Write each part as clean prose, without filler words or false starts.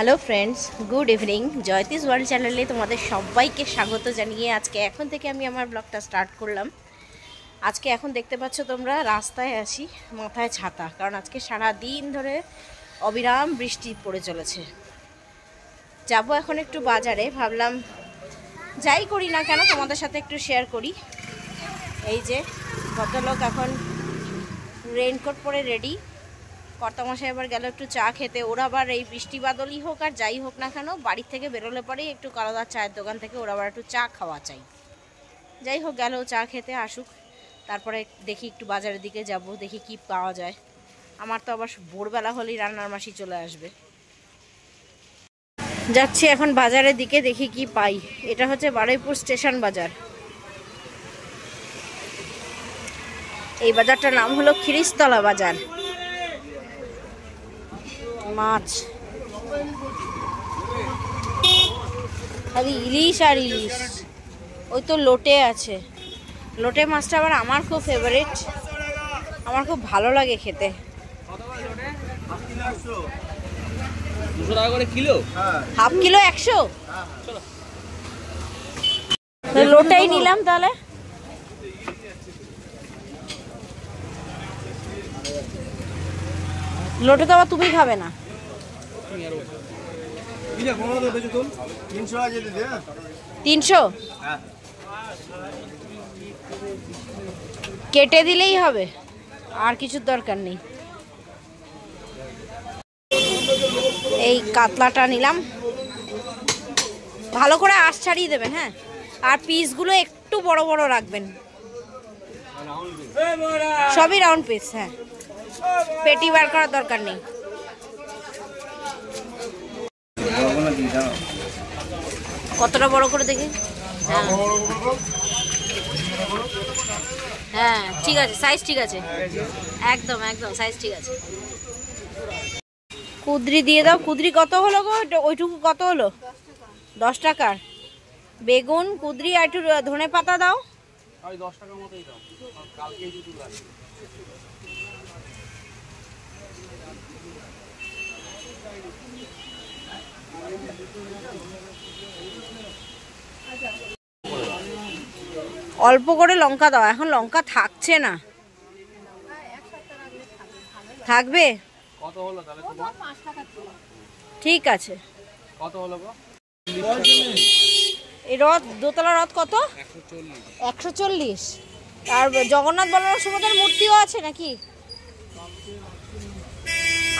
Hello friends, good evening. Joytis world চ্যানেলে তোমাদের সবাইকে স্বাগত জানিয়ে আজকে এখন থেকে আমি আমার ব্লগটা স্টার্ট করলাম। আজকে এখন দেখতে পাচ্ছ তোমরা রাস্তায় আছি, মাথায় ছাতা, কারণ আজকে সারা দিন ধরে অবিরাম বৃষ্টি পড়ে চলেছে। যাব এখন একটু বাজারে, ভাবলাম যাই করি না কেন তোমাদের সাথে একটু শেয়ার করি। এই যে ভদ্রলোক এখন রেইনকোট পরে রেডি, কর্তামশাই এবার গেল একটু চা খেতে। ওরা আবার এই বৃষ্টি বাদলই হোক আর যাই হোক না কেন, বাড়ির থেকে বেরোলে পরেই একটু কালাদার চায়ের দোকান থেকে ওরা আবার একটু চা খাওয়া চাই। যাই হোক, গেল চা খেতে, আসুক, তারপরে দেখি একটু বাজারের দিকে যাব, দেখি কি পাওয়া যায়। আমার তো আবার ভোরবেলা হলেই রান্নার মাসি চলে আসবে। যাচ্ছি এখন বাজারের দিকে, দেখি কি পাই। এটা হচ্ছে বারুইপুর স্টেশন বাজার। এই বাজারটার নাম হলো খিরিস্তলা বাজার। মাছ খালি ইলিশ আর ইলিশ। ওই তো লোটে আছে, লোটে মাছটা আবার আমার খুব ফেভারিট, আমার খুব ভালো লাগে খেতে। 200 টাকা করে কিলো, হাফ কিলো 100। লোটাই নিলাম তাহলে। লোটে তো আবার তুমি খাবে না। 300 কেটে দিলেই হবে, আর কিছুর দরকার নেই। এই কাতলাটা নিলাম, ভালো করে আঁশ ছাড়িয়ে দেবেন, হ্যাঁ, আর পিসগুলো একটু বড় বড় রাখবেন, সবই রাউন্ড পিস। হ্যাঁ, পেটি বার করার দরকার নেই। কতটা বড় করে দেখি। হ্যাঁ ঠিক আছে, সাইজ ঠিক আছে, একদম একদম সাইজ ঠিক আছে। কুদরি দিয়ে দাও। কুদরি কত হলো গো? ওইটুকু কত হলো? 10 টাকার। বেগুন, কুদরি আর একটু ধনে পাতা দাও। 10 টাকার মতোই দাও, কালকে দুটো লাগবে। অল্প করে লঙ্কা দাও, এখন লঙ্কা থাকছে না। থাকবে? কত হলো তাহলে তোমার? 5 টাকা। ঠিক আছে। কত হলো গো? এই রথ, দোতলা রথ কত? 140। আর জগন্নাথ বলরাম সুভদ্রার মূর্তিও আছে নাকি?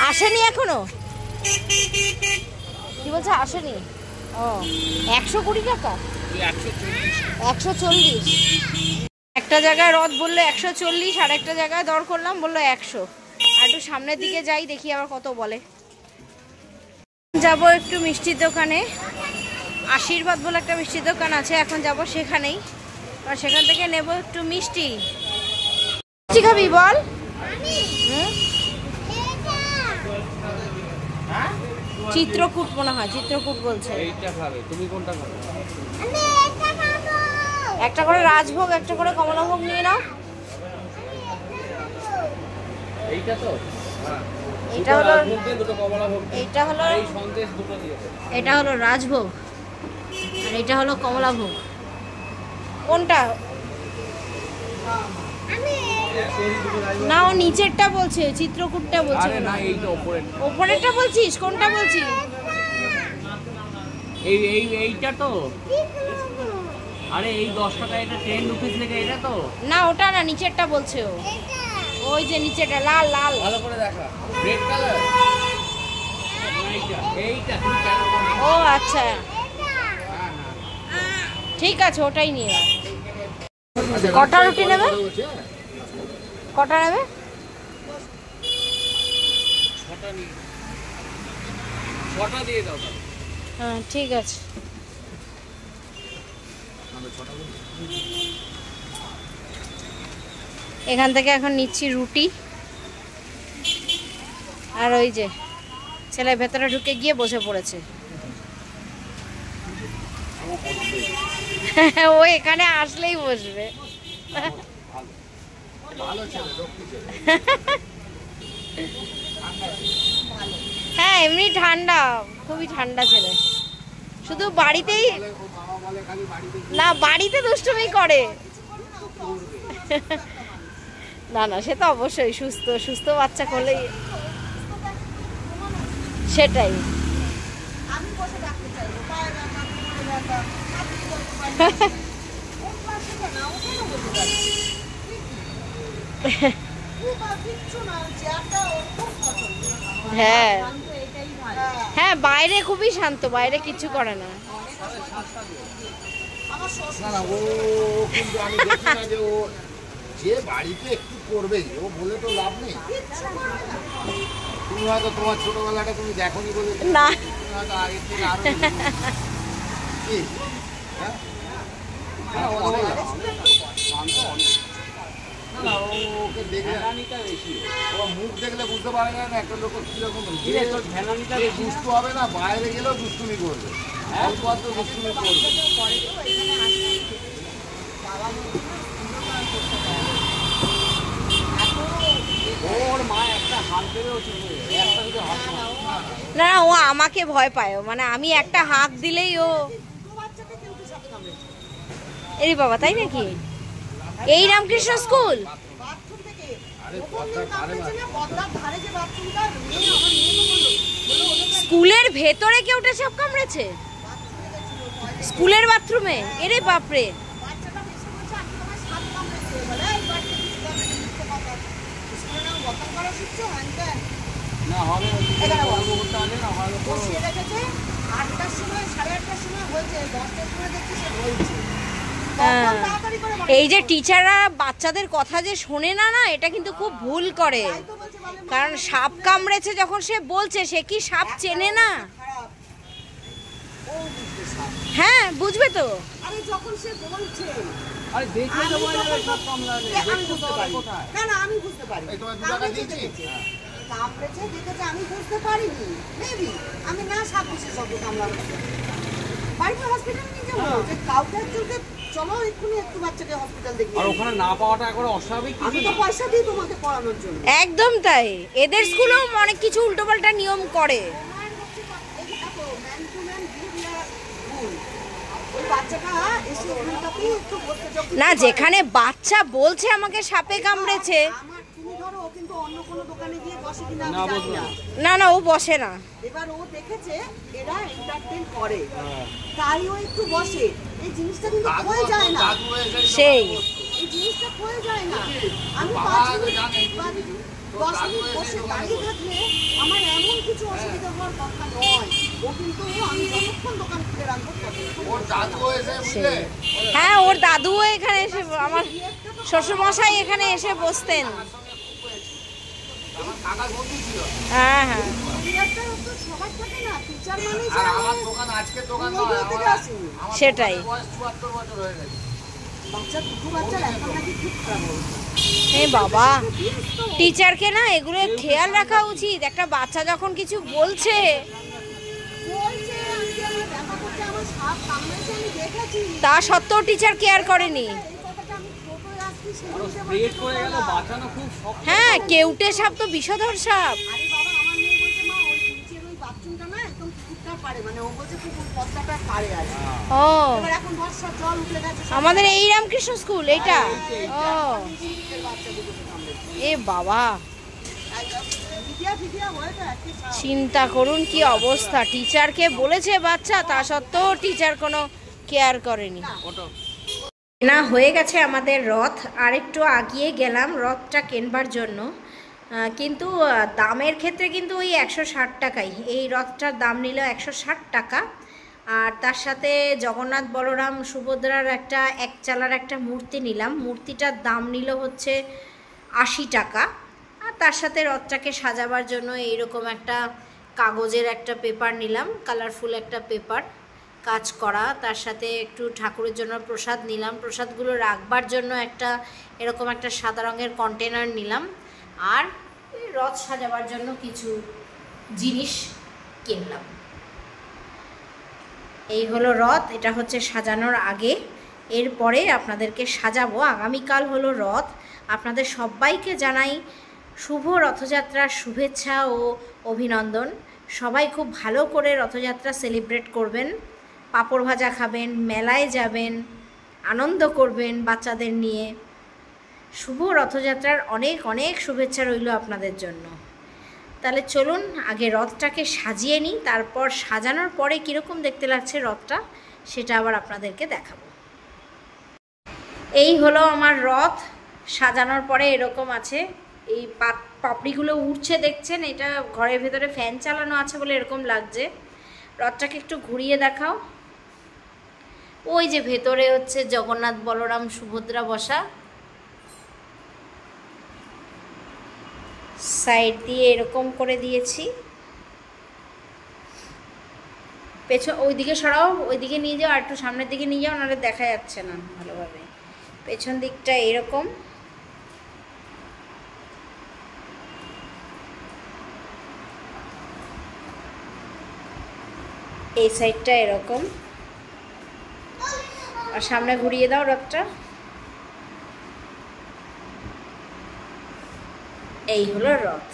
আসেনি এখনো? কি বলছে আসেনি? ও, 120 টাকা। 140। একটা জায়গায় রথ বললো 140, আর একটা জায়গায় দর করলাম বললো 100। আর একটু সামনের দিকে যাই, দেখি আবার কত বলে। যাব একটু মিষ্টির দোকানে, আশীর্বাদ বলে একটা মিষ্টির দোকান আছে, এখন যাব সেখানেই, আর সেখান থেকে নেব একটু মিষ্টি। মিষ্টি খাবি বল? চিত্রকূট মনে হয়, চিত্রকূট বলছে। এইটা খাবে, তুমি কোনটা খাবে? একটা করে রাজভোগ, একটা করে কমলাভোগ নিয়ে নাও। এইটা তো, এটা হলো দুটো কমলাভোগ, এইটা হলো এই সন্দেশ দুটো দিয়ে দাও। এটা হলো রাজভোগ আর এটা হলো কমলাভোগ। কোনটা? না, ও নিচেরটা বলছে, চিত্রকূটটা বলছে। আরে না, এইটা উপরেরটা। উপরেরটা বলছিস? কোনটা বলছিস? এইটা তো। আরে এই 10 টাকা, এটা 10 রুপিস লেখা, এটা তো না, ওটা না, নিচেরটা বলছে ও। ওই যে নিচেরটা লাল লাল। ভালো করে দেখা, রেড কালার। এইটা তুমি কেন? ও আচ্ছা, ঠিক আছে, ওটাই নিয়ে নাও। কটা রুটি নেবে? কটা নেবে? 6টা দিয়ে দাও। হ্যাঁ ঠিক আছে। এখান থেকে এখন নিচ্ছি রুটি, আর ওই যে ছেলে ভেতরে ঢুকে গিয়ে বসে পড়েছে। ও এখানে আসলেই বসবে। হ্যাঁ এমনি ঠান্ডা, খুবই ঠান্ডা ছেলে, শুধু বাড়িতেই না, বাড়িতে দুষ্টুমি করে। না না, সে তো অবশ্যই, সুস্থ সুস্থ বাচ্চা করলেই সেটাই। হ্যাঁ হ্যাঁ, বাইরে খুবই শান্ত, বাইরে কিছু করে না। ও কিন্তু আমি দেখি না যে ও যে বাড়িতে একটু করবেই, ও বলে তো লাভ নেই। তুমি হয়তো তোমার ছোটবেলাটা তুমি দেখোনি বলে না, হয়তো আগে থেকে আরো কি হ্যাঁ না, ওকে দেখলে ও মুখ দেখলে বুঝতে পারে না একটা লোক কিরকম দুষ্টু হবে না, বাইরে গেলেও দুষ্টুমি করবে, অল্প অল্প দুষ্টুমি করবে। ওর মা একটা হাত দেবেও একটা যদি হাত না ও আমাকে ভয় পায়, মানে আমি একটা হাঁক দিলেই ও, এরি বাবা, তাই নাকি? এই রামকৃষ্ণ স্কুল স্কুলের ভেতরে কেউ সাপ কামড়েছে? স্কুলের বাথরুমে? এরে বাপরে। না হবে এই যে টিচাররা বাচ্চাদের কথা যে শোনে না, না এটা কিন্তু খুব ভুল করে, কারণ সাপ কামড়েছে যখন সে বলছে, সে কি সাপ চেনে না? হ্যাঁ বুঝবে তো। যখন সে বলছে আরে দেখলে তো বলে যাবে সব কামড়ালে, দেখতে তো হবে কোথায়। না না, আমি বুঝতে পারি এই তোমার 2 টাকা দিয়েছি কামড়েছে, দেখেছে, আমি বুঝতে পারিনি, মেবি আমি না সাপ বিশেষজ্ঞ কামড়ানো বাড়িতে হসপিটালে নিয়ে যাবো, যে কাউকে একজনকে চলো এক্ষুনি একটু বাচ্চাকে হসপিটাল দেখি। আর ওখানে না পাওয়াটা একবার অস্বাভাবিক আমি কিছু তো না। পয়সা দিই তোমাকে পড়ানোর জন্য। একদম তাই, এদের স্কুলেও অনেক কিছু উল্টোপাল্টা নিয়ম করে। না, যেখানে বাচ্চা বলছে আমাকে সাপে কামড়েছে, না না ও বসে না। এবার ও দেখেছে এরা এন্টারটেইন করে, তাই ও একটু বসে। এই জিনিসটা কিন্তু হয়ে যায় না, সেই এই জিনিসটা হয়ে যায় না। আমি 5 মিনিট 10 মিনিট বসে দাঁড়িয়ে থাকলে আমার এমন কিছু অসুবিধা হওয়ার কথা নয়। ও কিন্তু আমি যতক্ষণ দোকান খুলে রাখবো ওর দাদু এসে বুঝলে হ্যাঁ, ওর দাদুও এখানে এসে, আমার শ্বশুরমশাই এখানে এসে বসতেন। আমার কাকার বন্ধু ছিল। হ্যাঁ হ্যাঁ, সবার থাকে না, টিচার মানে আর আমার দোকান আজকে দোকান নয়, আমার সেটাই। বয়স 74 বছর হয়ে গেছে। বাচ্চা দুটো বাচ্চার এখন নাকি খুব খারাপ হচ্ছে। এ বাবা, টিচারকে না এগুলো খেয়াল রাখা উচিত। একটা বাচ্চা যখন কিছু বলছে, বলছে আজকে আমার দেখা করছে, আমার সাপ কামড়েছে, আমি দেখেছি। তা সত্ত্বেও টিচার কেয়ার করেনি। এই কথাটা আমি ছোটই আসছি, সেই আরো হিসেবে স্প্রেড করে গেল, বাঁচানো খুব শক্ত। হ্যাঁ, কেউটে সাপ তো বিষধর সাপ। আরে বাবা, আমার মেয়ে বলছে মা ওই নিচের ওই বাথরুমটা না একদম কুকুরটা পারে, মানে ও বলছে কুকুর পদ্মাটা পারে আর কি। ও, এবার এখন বর্ষা জল উঠে গেছে, সব আমাদের এই রামকৃষ্ণ স্কুল এইটা? ও, শীতের বাচ্চা দুটোকে কামড়েছে। এ বাবা, ভিডিয়া হয় তো একই সাপ। চিন্তা করুন কি অবস্থা। টিচারকে বলেছে বাচ্চা, তা সত্ত্বেও টিচার কোনো কেয়ার করেনি। না, হয়ে গেছে আমাদের রথ। আর একটু আগিয়ে গেলাম রথটা কেনবার জন্য, কিন্তু দামের ক্ষেত্রে কিন্তু ওই 160 টাকাই। এই রথটার দাম নিল 160 টাকা। আর তার সাথে জগন্নাথ বলরাম সুভদ্রার একটা এক চালার একটা মূর্তি নিলাম, মূর্তিটার দাম নিল হচ্ছে 80 টাকা। আর তার সাথে রথটাকে সাজাবার জন্য এইরকম একটা কাগজের একটা পেপার নিলাম, কালারফুল একটা পেপার কাজ করা। তার সাথে একটু ঠাকুরের জন্য প্রসাদ নিলাম, প্রসাদগুলো রাখবার জন্য একটা এরকম একটা সাদা রঙের কন্টেনার নিলাম। আর রথ সাজাবার জন্য কিছু জিনিস কিনলাম। এই হলো রথ, এটা হচ্ছে সাজানোর আগে। এরপরে আপনাদেরকে সাজাবো। আগামীকাল হলো রথ। আপনাদের সবাইকে জানাই শুভ রথযাত্রার শুভেচ্ছা ও অভিনন্দন। সবাই খুব ভালো করে রথযাত্রা সেলিব্রেট করবেন, পাঁপড় ভাজা খাবেন, মেলায় যাবেন, আনন্দ করবেন বাচ্চাদের নিয়ে। শুভ রথযাত্রার অনেক অনেক শুভেচ্ছা রইল আপনাদের জন্য। তাহলে চলুন আগে রথটাকে সাজিয়ে নিই, তারপর সাজানোর পরে কীরকম দেখতে লাগছে রথটা সেটা আবার আপনাদেরকে দেখাবো। এই হলো আমার রথ, সাজানোর পরে এরকম আছে। এই পাপড়িগুলো উঠছে দেখছেন, এটা ঘরের ভেতরে ফ্যান চালানো আছে বলে এরকম লাগছে। রথটাকে একটু ঘুরিয়ে দেখাও। ওই যে ভেতরে হচ্ছে জগন্নাথ, বলরাম, সুভদ্রা বসা। সাইড দিয়ে এরকম করে দিয়েছি। পেছন ওইদিকে সরাও, ওইদিকে নিয়ে যাও, আর একটু সামনের দিকে নিয়ে যাও, নাহলে দেখা যাচ্ছে না ভালোভাবে। পেছন দিকটা এরকম, এই সাইডটা এরকম, আর সামনে ঘুরিয়ে দাও রথটা। এই হলো রথ।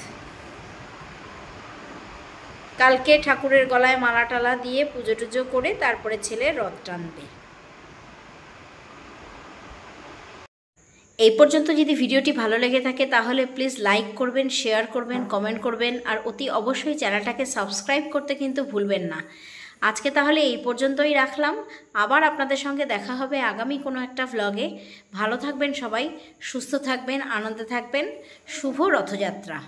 কালকে ঠাকুরের গলায় মালা টালা দিয়ে পুজো টুজো করে তারপরে ছেলে রথ টানবে। এই পর্যন্ত যদি ভিডিওটি ভালো লেগে থাকে তাহলে প্লিজ লাইক করবেন, শেয়ার করবেন, কমেন্ট করবেন, আর অতি অবশ্যই চ্যানেলটাকে সাবস্ক্রাইব করতে কিন্তু ভুলবেন না। আজকে তাহলে এই পর্যন্তই রাখলাম। আবার আপনাদের সঙ্গে দেখা হবে আগামী কোনো একটা ভ্লগে। ভালো থাকবেন সবাই, সুস্থ থাকবেন, আনন্দে থাকবেন। শুভ রথযাত্রা।